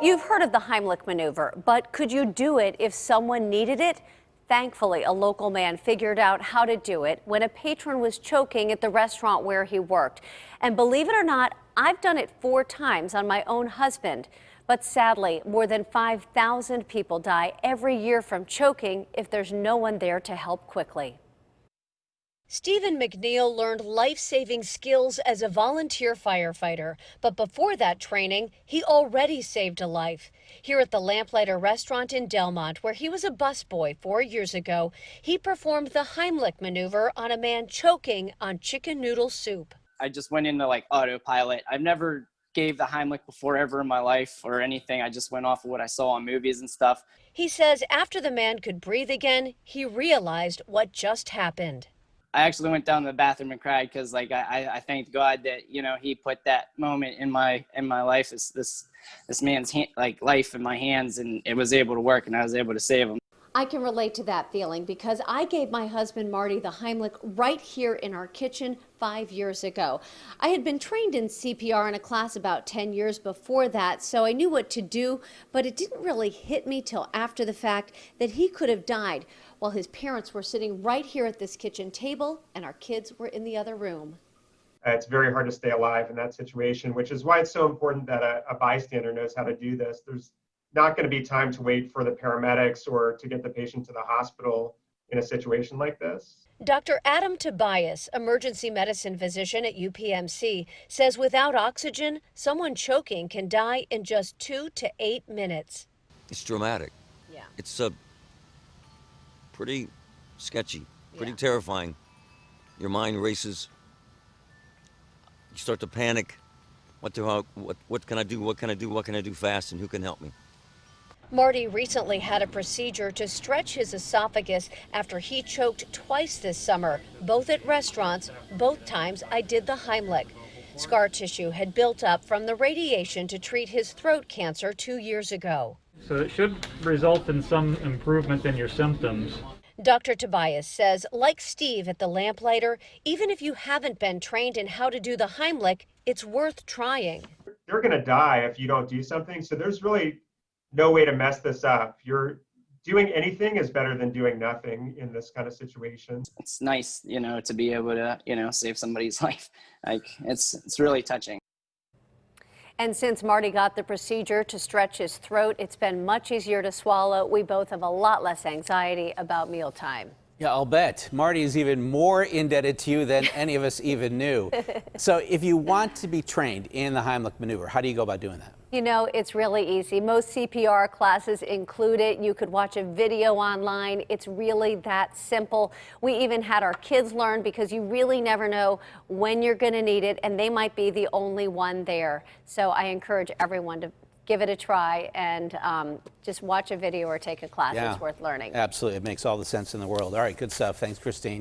You've heard of the Heimlich maneuver, but could you do it if someone needed it? Thankfully, a local man figured out how to do it when a patron was choking at the restaurant where he worked. And believe it or not, I've done it 4 times on my own husband. But sadly, more than 5,000 people die every year from choking if there's no one there to help quickly. Stephen McNeil learned life-saving skills as a volunteer firefighter, but before that training, he already saved a life. Here at the Lamplighter restaurant in Delmont, where he was a busboy 4 years ago, he performed the Heimlich maneuver on a man choking on chicken noodle soup. I just went into autopilot. I've never gave the Heimlich before ever in my life or anything. I just went off of what I saw on movies and stuff. He says after the man could breathe again, he realized what just happened. I actually went down to the bathroom and cried because I thanked God that, he put that moment in my life, this man's life in my hands, and it was able to work and I was able to save him. I can relate to that feeling because I gave my husband Marty the Heimlich right here in our kitchen 5 years ago. I had been trained in CPR in a class about 10 years before that, so I knew what to do, but it didn't really hit me till after the fact that he could have died while his parents were sitting right here at this kitchen table and our kids were in the other room. It's very hard to stay alive in that situation, which is why it's so important that a bystander knows how to do this. There's not going to be time to wait for the paramedics or to get the patient to the hospital in a situation like this. Dr. Adam Tobias, emergency medicine physician at UPMC, says without oxygen, someone choking can die in just 2 to 8 minutes. It's dramatic. Yeah. It's pretty sketchy, pretty terrifying. Your mind races. You start to panic. What can I do? What can I do? What can I do fast? And who can help me? Marty recently had a procedure to stretch his esophagus after he choked twice this summer, both at restaurants. Both times I did the Heimlich. Scar tissue had built up from the radiation to treat his throat cancer 2 years ago. So it should result in some improvement in your symptoms. Dr. Tobias says, like Steve at the Lamplighter, even if you haven't been trained in how to do the Heimlich, it's worth trying. You're going to die if you don't do something, so there's really no way to mess this up. You're doing anything is better than doing nothing in this kind of situation. It's nice, to be able to, save somebody's life. It's really touching. And since Marty got the procedure to stretch his throat, it's been much easier to swallow. We both have a lot less anxiety about mealtime. Yeah, I'll bet. Marty is even more indebted to you than any of us even knew. So if you want to be trained in the Heimlich maneuver, how do you go about doing that? It's really easy. Most CPR classes include it. You could watch a video online. It's really that simple. We even had our kids learn because you really never know when you're going to need it, and they might be the only one there. So I encourage everyone to give it a try and just watch a video or take a class. Yeah, it's worth learning. Absolutely. It makes all the sense in the world. All right, good stuff. Thanks, Kristine.